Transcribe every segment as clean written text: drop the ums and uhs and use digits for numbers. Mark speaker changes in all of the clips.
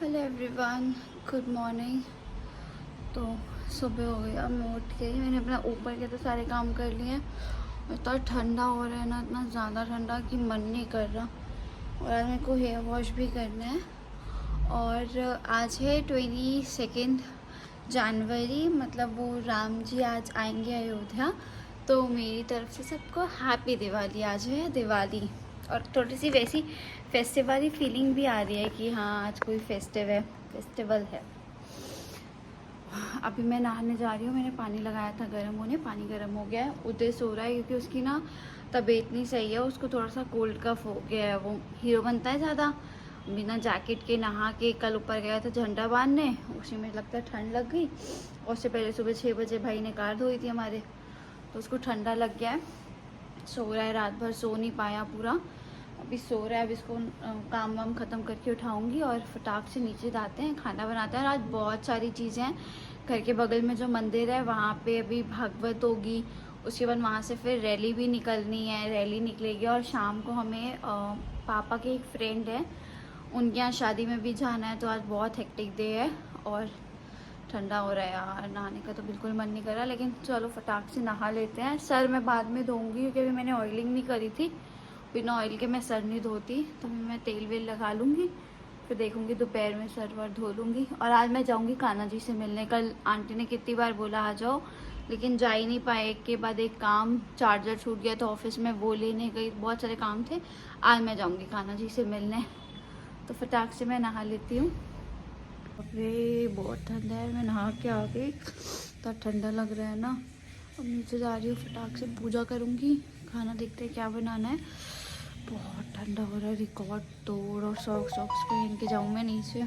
Speaker 1: Hello everyone, good morning. तो सुबह हो गया, मैं उठ गई। मैंने अपना ऊपर के तो सारे काम कर लिए हैं। इतना ठंडा हो रहा है ना, इतना ज़्यादा ठंडा कि मन नहीं कर रहा। और आज मेरे को हेयर वॉश भी करना है। और आज है 22 जनवरी, मतलब वो राम जी आज आएंगे अयोध्या। तो मेरी तरफ से सबको हैप्पी दिवाली। आज है दिवाली और थोड़ी सी वैसी फेस्टिवल वाली फीलिंग भी आ रही है कि हाँ आज कोई फेस्टिवल है। अभी मैं नहाने जा रही हूँ। मैंने पानी लगाया था गर्म होने, पानी गर्म हो गया है। उदय सो रहा है क्योंकि उसकी ना तबीयत नहीं सही है, उसको थोड़ा सा कोल्ड कफ हो गया है। वो हीरो बनता है ज़्यादा, बिना जैकेट के नहा के कल ऊपर गया था झंडा बांधने, उसी में लगता है ठंड लग गई। और उससे पहले सुबह 6 बजे भाई ने कार धोई थी हमारे, तो उसको ठंडा लग गया है। सो रहा है, रात भर सो नहीं पाया पूरा, अभी सो रहा है। अब इसको काम वाम ख़त्म करके उठाऊंगी और फटाक से नीचे जाते हैं, खाना बनाते हैं। और आज बहुत सारी चीज़ें हैं। घर के बगल में जो मंदिर है वहाँ पे अभी भागवत होगी, उसके बाद वहाँ से फिर रैली भी निकलनी है, रैली निकलेगी। और शाम को हमें पापा के एक फ्रेंड है, उनके यहाँ शादी में भी जाना है। तो आज बहुत हेक्टिक डे है और ठंडा हो रहा है यार, नहाने का तो बिल्कुल मन नहीं कर रहा। लेकिन चलो फटाक से नहा लेते हैं। सर मैं बाद में धोऊंगी क्योंकि अभी मैंने ऑयलिंग नहीं करी थी। बिना ऑयल के मैं सर नहीं धोती, तो मैं तेल वेल लगा लूँगी, फिर देखूँगी दोपहर में सर वर धो लूँगी। और आज मैं जाऊँगी कान्हा जी से मिलने। कल आंटी ने कितनी बार बोला आ जाओ, लेकिन जा ही नहीं पाए। एक के बाद एक काम, चार्जर छूट गया तो ऑफिस में वो लेने गई, बहुत सारे काम थे। आज मैं जाऊँगी कान्हा जी से मिलने, तो फटाक से मैं नहा लेती हूँ। अरे बहुत ठंडा है, मैं नहा के आ गई, इतना ठंडा लग रहा है ना। अब नीचे जा रही हूँ, फटाक से पूजा करूँगी, खाना देखते हैं क्या बनाना है। बहुत ठंडा हो रहा है, रिकॉर्ड तोड़। और सॉक्स पहन के जाऊँ मैं नीचे।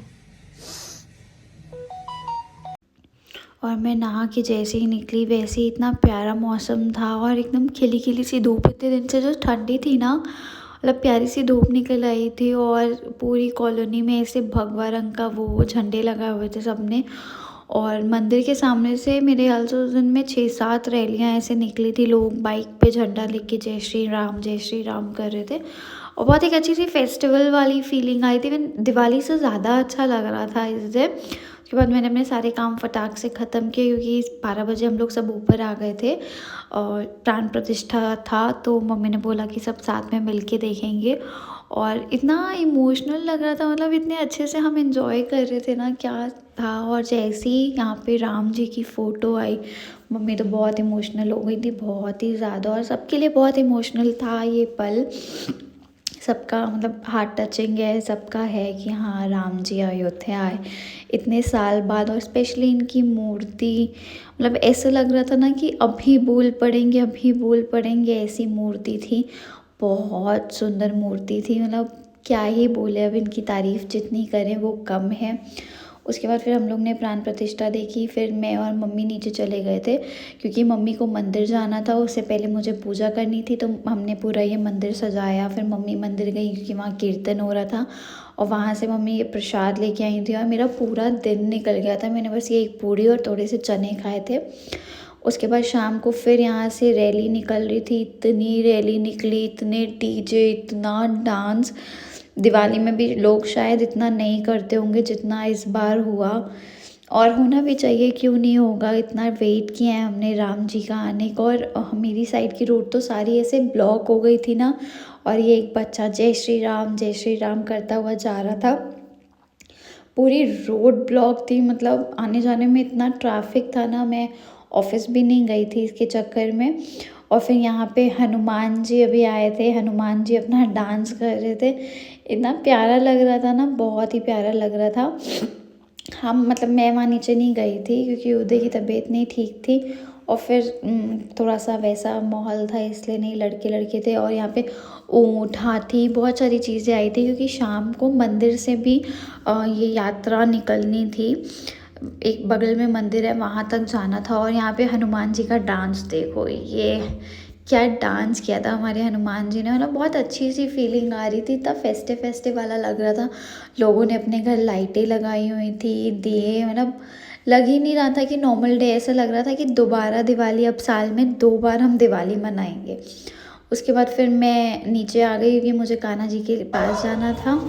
Speaker 1: और मैं नहा के जैसे ही निकली वैसे ही इतना प्यारा मौसम था और एकदम खिली खिली सी धूप। इतने दिन से जो ठंडी थी ना, मतलब प्यारी सी धूप निकल आई थी। और पूरी कॉलोनी में ऐसे भगवा रंग का वो झंडे लगाए हुए थे सबने। और मंदिर के सामने से मेरे ख्याल से उस दिन में 6-7 रैलियाँ ऐसे निकली थी, लोग बाइक पे झंडा लेके जय श्री राम कर रहे थे। और बहुत एक अच्छी सी फेस्टिवल वाली फीलिंग आई थी। मैं दिवाली से ज़्यादा अच्छा लग रहा था इस दिन। उसके बाद मैंने अपने सारे काम फटाक से ख़त्म किए क्योंकि 12 बजे हम लोग सब ऊपर आ गए थे और प्राण प्रतिष्ठा था। तो मम्मी ने बोला कि सब साथ में मिल के देखेंगे। और इतना इमोशनल लग रहा था, मतलब इतने अच्छे से हम एंजॉय कर रहे थे ना, क्या था। और जैसे ही यहाँ पे राम जी की फ़ोटो आई, मम्मी तो बहुत इमोशनल हो गई थी, बहुत ही ज़्यादा। और सबके लिए बहुत इमोशनल था ये पल। सबका मतलब हार्ट टचिंग है, सबका है कि हाँ राम जी अयोध्या आए इतने साल बाद। और स्पेशली इनकी मूर्ति, मतलब ऐसा लग रहा था ना कि अभी बोल पड़ेंगे, अभी बोल पड़ेंगे, ऐसी मूर्ति थी। बहुत सुंदर मूर्ति थी, मतलब क्या ही बोले, अब इनकी तारीफ़ जितनी करें वो कम है। उसके बाद फिर हम लोग ने प्राण प्रतिष्ठा देखी। फिर मैं और मम्मी नीचे चले गए थे क्योंकि मम्मी को मंदिर जाना था, उससे पहले मुझे पूजा करनी थी। तो हमने पूरा ये मंदिर सजाया। फिर मम्मी मंदिर गई क्योंकि वहाँ कीर्तन हो रहा था, और वहाँ से मम्मी ये प्रसाद लेके आई थी। और मेरा पूरा दिन निकल गया था, मैंने बस ये एक पूड़ी और थोड़े से चने खाए थे। उसके बाद शाम को फिर यहाँ से रैली निकल रही थी, इतनी रैली निकली, इतने डीजे, इतना डांस। दिवाली में भी लोग शायद इतना नहीं करते होंगे जितना इस बार हुआ, और होना भी चाहिए, क्यों नहीं होगा। इतना वेट किया है हमने राम जी का आने का। और मेरी साइड की रोड तो सारी ऐसे ब्लॉक हो गई थी ना, और ये एक बच्चा जय श्री राम करता हुआ जा रहा था। पूरी रोड ब्लॉक थी, मतलब आने जाने में इतना ट्रैफिक था ना। मैं ऑफिस भी नहीं गई थी इसके चक्कर में। और फिर यहाँ पे हनुमान जी अभी आए थे, हनुमान जी अपना डांस कर रहे थे, इतना प्यारा लग रहा था ना, बहुत ही प्यारा लग रहा था। हम मतलब मैं वहाँ नीचे नहीं गई थी क्योंकि उदय की तबीयत नहीं ठीक थी। और फिर थोड़ा सा वैसा माहौल था इसलिए नहीं, लड़के लड़के थे। और यहाँ पे ऊँट, हाथी, बहुत सारी चीज़ें आई थी क्योंकि शाम को मंदिर से भी ये यात्रा निकलनी थी। एक बगल में मंदिर है, वहाँ तक जाना था। और यहाँ पे हनुमान जी का डांस देखो, ये क्या डांस किया था हमारे हनुमान जी ने, मतलब बहुत अच्छी सी फीलिंग आ रही थी। इतना फेस्टिव वाला लग रहा था। लोगों ने अपने घर लाइटें लगाई हुई थी, दिए, मतलब लग ही नहीं रहा था कि नॉर्मल डे। ऐसा लग रहा था कि दोबारा दिवाली, अब साल में 2 बार हम दिवाली मनाएंगे। उसके बाद फिर मैं नीचे आ गई क्योंकि मुझे कान्हा जी के पास जाना था।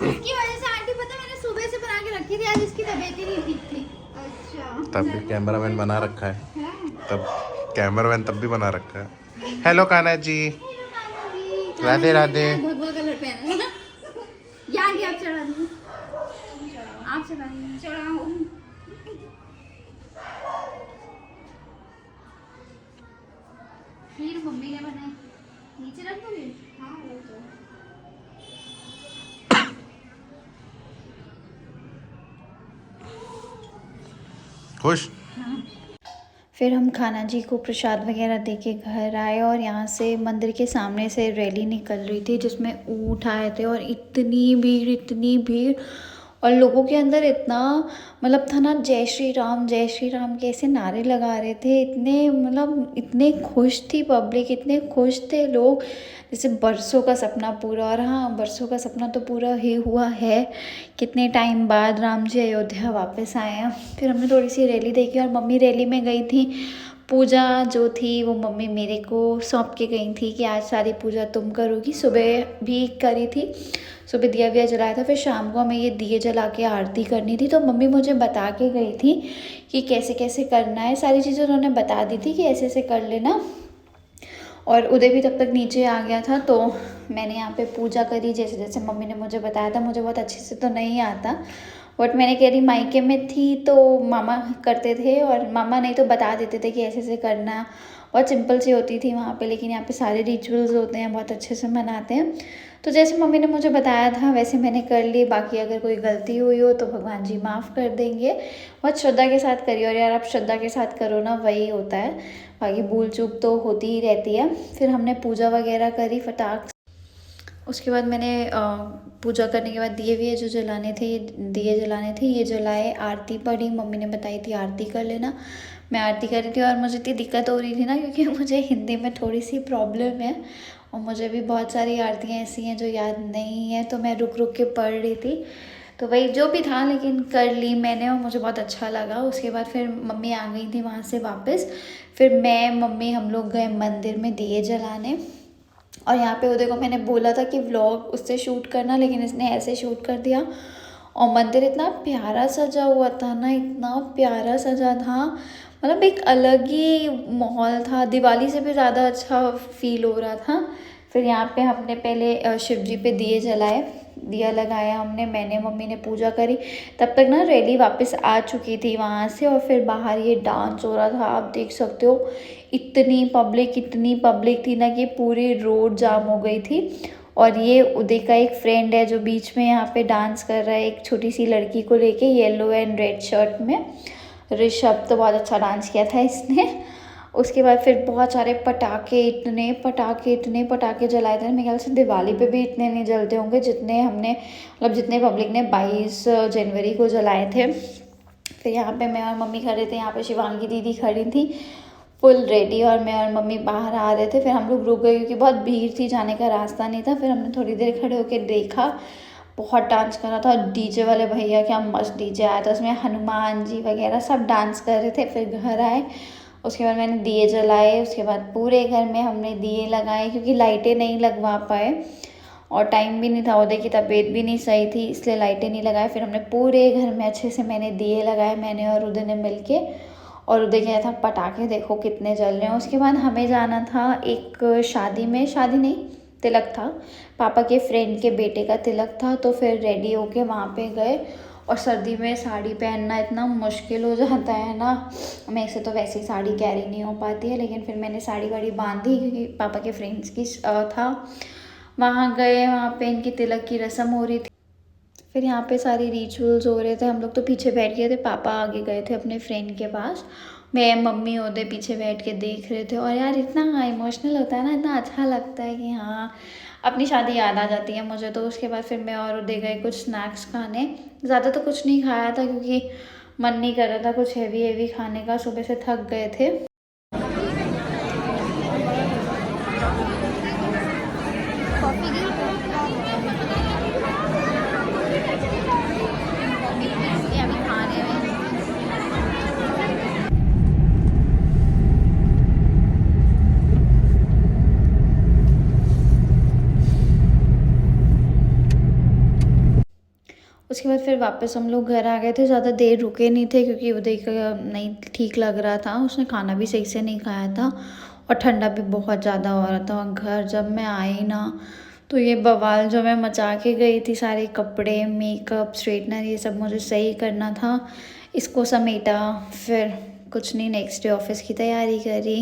Speaker 1: इसकी वजह से आंटी पता है मैंने सुबह से बना के रखी थी, आज इसकी तबीयत ही नहीं ठीक थी। अच्छा
Speaker 2: तब भी कैमरामैन बना रखा है, तब कैमरामैन तब भी बना रखा है। हेलो कान्हा जी, राधे राधे।
Speaker 1: भगवा कलर पहना है ना, या आंटी आप चढ़ा दो, आप चढ़ा दो, चढ़ाओ। खीर मम्मी ने बनाई, नीचे रख दोगे? हाँ रख दो।
Speaker 2: खुश।
Speaker 1: फिर हम खाना जी को प्रसाद वगैरह दे के घर आए और यहाँ से मंदिर के सामने से रैली निकल रही थी जिसमें ऊँट आए थे और इतनी भीड़ और लोगों के अंदर इतना मतलब था ना, जय श्री राम के ऐसे नारे लगा रहे थे। इतने मतलब इतने खुश थी पब्लिक, इतने खुश थे लोग जैसे बरसों का सपना पूरा। और हाँ, बरसों का सपना तो पूरा ही हुआ है, कितने टाइम बाद राम जी अयोध्या वापस आए हैं। फिर हमने थोड़ी सी रैली देखी और मम्मी रैली में गई थी। पूजा जो थी वो मम्मी मेरे को सौंप के गई थी कि आज सारी पूजा तुम करोगी। सुबह भी करी थी, सुबह दिया विया जलाया था, फिर शाम को हमें ये दिए जला के आरती करनी थी। तो मम्मी मुझे बता के गई थी कि कैसे कैसे करना है, सारी चीज़ें उन्होंने बता दी थी कि ऐसे ऐसे कर लेना। और उदय भी तब तक नीचे आ गया था, तो मैंने यहाँ पे पूजा करी जैसे जैसे मम्मी ने मुझे बताया था। मुझे बहुत अच्छे से तो नहीं आता, बट मैंने कह रही मायके में थी तो मामा करते थे और मामा नहीं तो बता देते थे कि ऐसे ऐसे करना। बहुत सिंपल सी होती थी वहाँ पे, लेकिन यहाँ पे सारे रिचुअल्स होते हैं, बहुत अच्छे से मनाते हैं। तो जैसे मम्मी ने मुझे बताया था वैसे मैंने कर ली। बाकी अगर कोई गलती हुई हो तो भगवान जी माफ़ कर देंगे। बहुत श्रद्धा के साथ करिए, और यार आप श्रद्धा के साथ करो ना, वही होता है, बाकी भूल चूक तो होती ही रहती है। फिर हमने पूजा वगैरह करी फटाक। उसके बाद मैंने पूजा करने के बाद दिए विए जो जलाने थे, दिए जलाने थे, ये जलाए, आरती पढ़ी। मम्मी ने बताई थी आरती कर लेना, मैं आरती कर रही थी। और मुझे इतनी दिक्कत हो रही थी ना, क्योंकि मुझे हिंदी में थोड़ी सी प्रॉब्लम है और मुझे भी बहुत सारी आरतियाँ ऐसी हैं जो याद नहीं है, तो मैं रुक रुक के पढ़ रही थी। तो वही जो भी था, लेकिन कर ली मैंने और मुझे बहुत अच्छा लगा। उसके बाद फिर मम्मी आ गई थी वहाँ से वापस। फिर मैं मम्मी हम लोग गए मंदिर में दिए जलाने। और यहाँ पे उदय को मैंने बोला था कि व्लॉग उससे शूट करना, लेकिन इसने ऐसे शूट कर दिया। और मंदिर इतना प्यारा सजा हुआ था ना, इतना प्यारा सजा था, मतलब एक अलग ही माहौल था, दिवाली से भी ज़्यादा अच्छा फील हो रहा था। फिर यहाँ पे हमने पहले शिव जी पे दिए जलाए, दिया लगाया हमने, मैंने मम्मी ने पूजा करी। तब तक ना रैली वापस आ चुकी थी वहाँ से, और फिर बाहर ये डांस हो रहा था, आप देख सकते हो। इतनी पब्लिक थी ना कि पूरी रोड जाम हो गई थी। और ये उदय का एक फ्रेंड है जो बीच में यहाँ पे डांस कर रहा है, एक छोटी सी लड़की को लेके येलो एंड रेड शर्ट में, ऋषभ। तो बहुत अच्छा डांस किया था इसने। उसके बाद फिर बहुत सारे पटाखे, इतने पटाखे जलाए थे। मेरे ख्याल से दिवाली पे भी इतने नहीं जलते होंगे जितने हमने, मतलब जितने पब्लिक ने 22 जनवरी को जलाए थे। फिर यहाँ पे मैं और मम्मी खड़े थे, यहाँ पे शिवांगी दीदी खड़ी थी फुल रेडी, और मैं और मम्मी बाहर आ रहे थे। फिर हम लोग रुक गए क्योंकि बहुत भीड़ थी, जाने का रास्ता नहीं था। फिर हमने थोड़ी देर खड़े होकर देखा, बहुत डांस कर रहा था। और डीजे वाले भैया, क्या मस्त डीजे आया था, उसमें हनुमान जी वगैरह सब डांस कर रहे थे। फिर घर आए, उसके बाद मैंने दिए जलाए। उसके बाद पूरे घर में हमने दिए लगाए, क्योंकि लाइटें नहीं लगवा पाए और टाइम भी नहीं था, उदय की तबीयत भी नहीं सही थी, इसलिए लाइटें नहीं लगाए। फिर हमने पूरे घर में अच्छे से मैंने दिए लगाए, मैंने और उदय ने मिल के। और उदय गया था पटाखे देखो कितने जल रहे हैं। उसके बाद हमें जाना था एक शादी में, शादी नहीं तिलक था, पापा के फ्रेंड के बेटे का तिलक था। तो फिर रेडी होके वहाँ पे गए। और सर्दी में साड़ी पहनना इतना मुश्किल हो जाता है ना, मेरे से तो वैसे ही साड़ी कैरी नहीं हो पाती है, लेकिन फिर मैंने साड़ी वाड़ी बांधी क्योंकि पापा के फ्रेंड्स की था। वहाँ गए, वहाँ पे इनकी तिलक की रस्म हो रही थी। फिर यहाँ पे सारे रिचुअल्स हो रहे थे, हम लोग तो पीछे बैठ गए थे, पापा आगे गए थे अपने फ्रेंड के पास, मैं मम्मी उदय पीछे बैठ के देख रहे थे। और यार इतना इमोशनल होता है ना, इतना अच्छा लगता है कि हाँ अपनी शादी याद आ जाती है मुझे तो। उसके बाद फिर मैं और उदय गए कुछ स्नैक्स खाने, ज़्यादा तो कुछ नहीं खाया था क्योंकि मन नहीं कर रहा था कुछ हैवी खाने का, सुबह से थक गए थे। उसके बाद फिर वापस हम लोग घर आ गए थे। ज़्यादा देर रुके नहीं थे क्योंकि उदय का नहीं ठीक लग रहा था, उसने खाना भी सही से नहीं खाया था और ठंडा भी बहुत ज़्यादा हो रहा था। और घर जब मैं आई ना तो ये बवाल जो मैं मचा के गई थी, सारे कपड़े, मेकअप, स्ट्रेटनर, ये सब मुझे सही करना था। इसको समेटा, फिर कुछ नहीं, नेक्स्ट डे ऑफिस की तैयारी करी।